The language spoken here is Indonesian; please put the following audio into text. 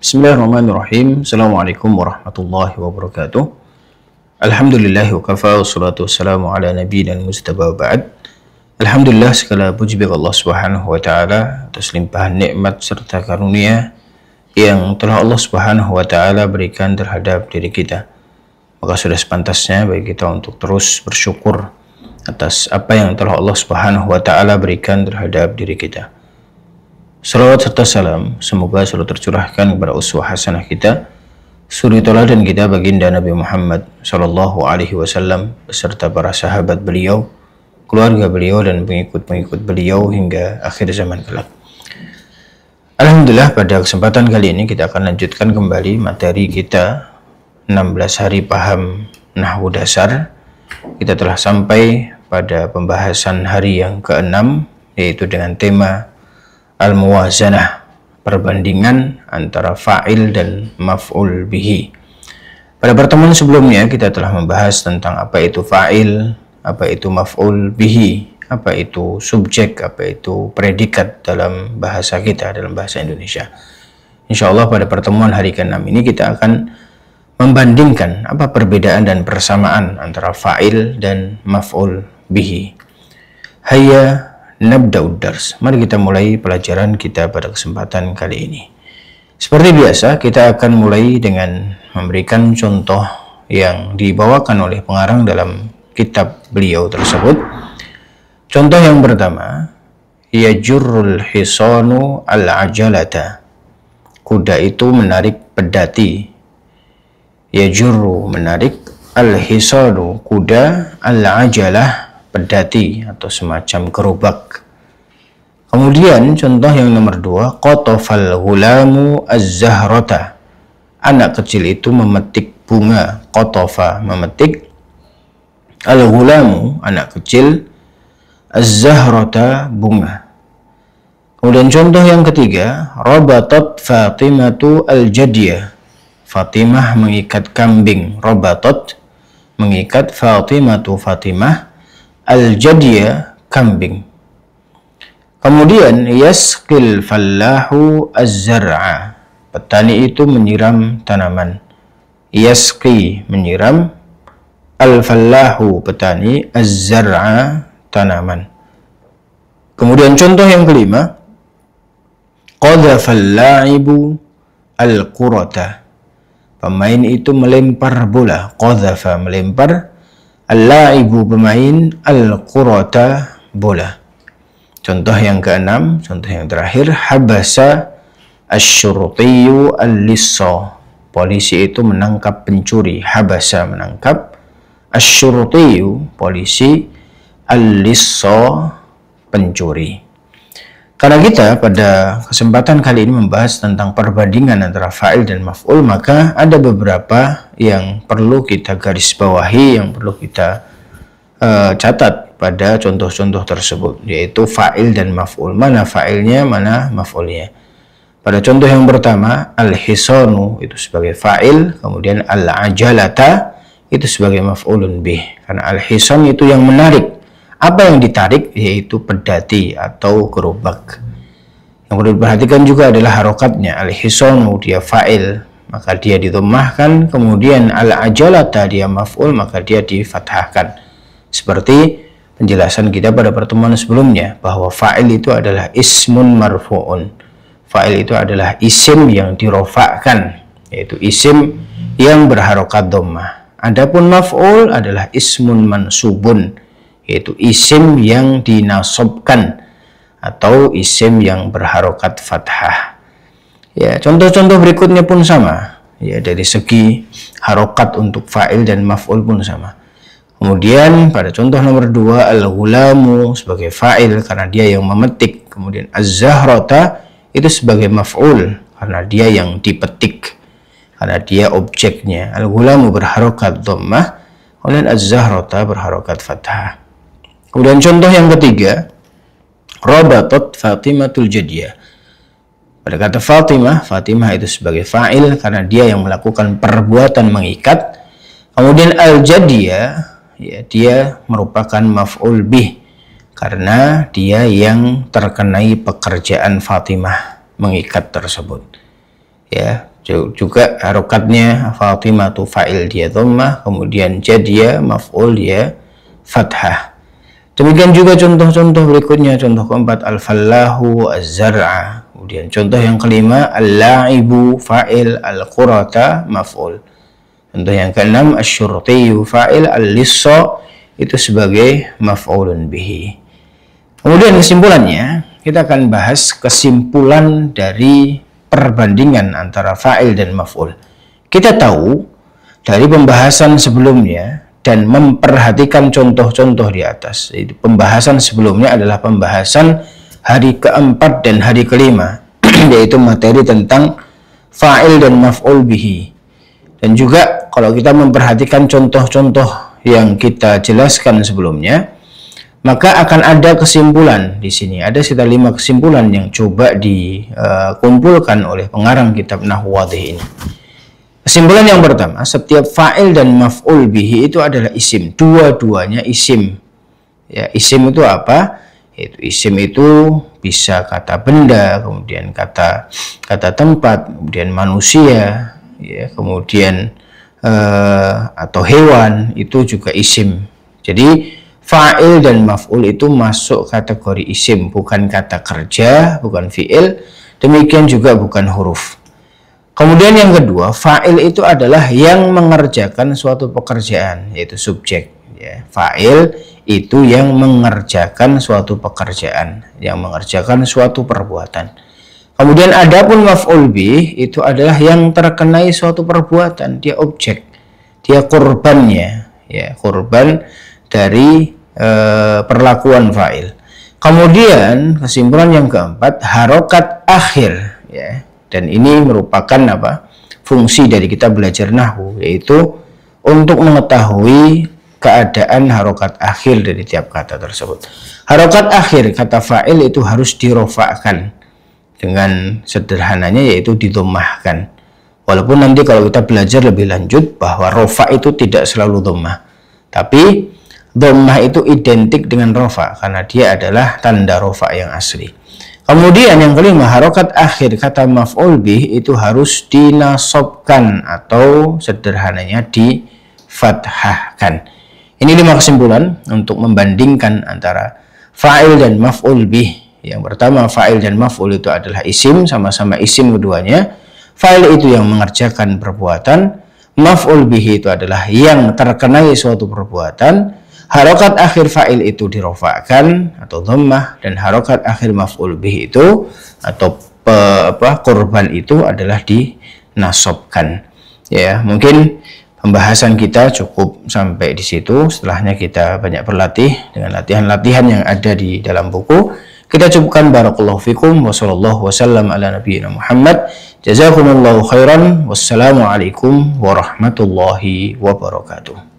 Bismillahirrahmanirrahim. Assalamualaikum warahmatullahi wabarakatuh. Alhamdulillah wa kafa wassalatu wassalamu ala nabiyina mustafa ba'd. Alhamdulillah, segala puji bagi Allah Subhanahu wa taala atas limpahan nikmat serta karunia yang telah Allah Subhanahu wa taala berikan terhadap diri kita. Maka sudah sepantasnya bagi kita untuk terus bersyukur atas apa yang telah Allah Subhanahu wa taala berikan terhadap diri kita. Salawat serta salam semoga selalu tercurahkan kepada uswah hasanah kita, suri teladan kita baginda Nabi Muhammad sallallahu alaihi wasallam beserta para sahabat beliau, keluarga beliau dan pengikut-pengikut beliau hingga akhir zaman kelak. Alhamdulillah, pada kesempatan kali ini kita akan lanjutkan kembali materi kita 16 hari paham nahwu dasar. Kita telah sampai pada pembahasan hari yang ke-6, yaitu dengan tema al-muwazanah, perbandingan antara fa'il dan maf'ul bihi. Pada pertemuan sebelumnya kita telah membahas tentang apa itu fa'il, apa itu maf'ul bihi, apa itu subjek, apa itu predikat dalam bahasa kita, dalam bahasa Indonesia. Insyaallah pada pertemuan hari ke-6 ini kita akan membandingkan apa perbedaan dan persamaan antara fa'il dan maf'ul bihi. Hayya nabda'ud dars. Mari kita mulai pelajaran kita pada kesempatan kali ini. Seperti biasa, kita akan mulai dengan memberikan contoh yang dibawakan oleh pengarang dalam kitab beliau tersebut. Contoh yang pertama, yajurrul hisanu al-ajalata. Kuda itu menarik pedati. Yajurru menarik, al-hisanu kuda, al-ajalah pedati atau semacam gerobak. Kemudian contoh yang nomor 2, qatafal ghulamu az-zahrata. Anak kecil itu memetik bunga. Qatafa memetik, al-ghulamu anak kecil, az-zahrata bunga. Kemudian contoh yang ketiga, rabatat Fatimatu al-jadiyah. Fatimah mengikat kambing. Rabatat mengikat, Fatimatu Fatimah, al-jadiyah kambing. Kemudian yasqil fallahu az-zar'a. Petani itu menyiram tanaman. Yasqi menyiram, al-fallahu petani, az-zar'a tanaman. Kemudian contoh yang kelima, qadhafal la'ibu al-qurata. Pemain itu melempar bola. Qadhafa melempar, al-la'ibu pemain, al-qurata bola. Contoh yang keenam, contoh yang terakhir, habasa asy-syurtiyyu al-lissa. Polisi itu menangkap pencuri. Habasa menangkap, asy-syurtiyyu polisi, al-lissa pencuri. Karena kita pada kesempatan kali ini membahas tentang perbandingan antara fa'il dan maf'ul, maka ada beberapa yang perlu kita garis bawahi, yang perlu kita catat pada contoh-contoh tersebut, yaitu fa'il dan maf'ul. Mana fa'ilnya, mana maf'ulnya. Pada contoh yang pertama, al-hisanu itu sebagai fa'il, kemudian al-ajalata itu sebagai maf'ulun bih. Karena al-hisan itu yang menarik. Apa yang ditarik? Yaitu pedati atau gerobak. Yang perlu diperhatikan juga adalah harokatnya. Al-hisanu dia fa'il, maka dia didhammahkan. Kemudian al-ajalata dia maf'ul, maka dia difathahkan. Seperti penjelasan kita pada pertemuan sebelumnya, bahwa fa'il itu adalah ismun marfu'un. Fa'il itu adalah isim yang dirofakkan, yaitu isim yang berharokat dhammah. Adapun maf'ul adalah ismun mansubun, yaitu isim yang dinasobkan atau isim yang berharokat fathah. Ya, contoh-contoh berikutnya pun sama. Ya, dari segi harokat untuk fa'il dan maf'ul pun sama. Kemudian pada contoh nomor 2, al-ghulamu sebagai fa'il karena dia yang memetik. Kemudian az-zahrata itu sebagai maf'ul karena dia yang dipetik, karena dia objeknya. Al-ghulamu berharokat dhammah, kemudian az-zahrata berharokat fathah. Kemudian contoh yang ketiga, rabatat Fatimatul jadiyah. Pada kata Fatimah, Fatimah itu sebagai fa'il karena dia yang melakukan perbuatan mengikat. Kemudian al-jadiyah, ya, dia merupakan maf'ul bih karena dia yang terkenai pekerjaan Fatimah mengikat tersebut. Ya, juga harokatnya Fatimatu fa'il dia dhammah, kemudian Jadiyah maf'ul dia fathah. Demikian juga contoh-contoh berikutnya. Contoh keempat al-fallahu az-zar'a. Kemudian contoh yang kelima al-la'ibu fa'il, al-qurata maf'ul. Contoh yang keenam asy-syurtiyyu fa'il, al-lissa itu sebagai maf'ulun bihi. Kemudian kesimpulannya, kita akan bahas kesimpulan dari perbandingan antara fa'il dan maf'ul. Kita tahu dari pembahasan sebelumnya dan memperhatikan contoh-contoh di atas. Pembahasan sebelumnya adalah pembahasan hari keempat dan hari kelima, yaitu materi tentang fa'il dan maf'ul bihi. Dan juga kalau kita memperhatikan contoh-contoh yang kita jelaskan sebelumnya, maka akan ada kesimpulan di sini. Ada sekitar 5 kesimpulan yang coba dikumpulkan oleh pengarang kitab Nahwu Wadhih ini. Kesimpulan yang pertama, setiap fa'il dan maf'ul bihi itu adalah isim. Dua-duanya isim. Ya, isim itu apa? Isim itu bisa kata benda, kemudian kata tempat, kemudian manusia, ya, kemudian atau hewan, itu juga isim. Jadi fa'il dan maf'ul itu masuk kategori isim, bukan kata kerja, bukan fi'il, demikian juga bukan huruf. Kemudian yang kedua, fa'il itu adalah yang mengerjakan suatu pekerjaan, yaitu subjek. Ya, fa'il itu yang mengerjakan suatu pekerjaan, yang mengerjakan suatu perbuatan. Kemudian adapun maf'ul bih itu adalah yang terkenai suatu perbuatan, dia objek, dia korbannya, ya, korban dari perlakuan fa'il. Kemudian kesimpulan yang keempat, harokat akhir, ya, dan ini merupakan apa? Fungsi dari kita belajar nahwu, yaitu untuk mengetahui keadaan harokat akhir dari tiap kata tersebut. Harokat akhir kata fa'il itu harus dirofa'kan dengan sederhananya, yaitu didomahkan. Walaupun nanti kalau kita belajar lebih lanjut bahwa rofa itu tidak selalu domah, tapi dhammah itu identik dengan rofa karena dia adalah tanda rofa yang asli. Kemudian yang kelima, harokat akhir kata maf'ul bih itu harus dinasobkan atau sederhananya difathahkan. Ini 5 kesimpulan untuk membandingkan antara fa'il dan maf'ul bih. Yang pertama, fa'il dan maf'ul itu adalah isim, sama-sama isim keduanya. Fa'il itu yang mengerjakan perbuatan, maf'ul bih itu adalah yang terkenai suatu perbuatan. Harokat akhir fa'il itu dirofa'kan atau dhammah, dan harokat akhir maf'ul bih itu atau korban itu adalah dinasobkan. Ya, mungkin pembahasan kita cukup sampai di situ. Setelahnya kita banyak berlatih dengan latihan-latihan yang ada di dalam buku. Kita cukupkan. Barakallahu fikum wa sallallahu wasallam ala nabiyyina Muhammad. Jazakumullahu khairan. Wassalamualaikum warahmatullahi wabarakatuh.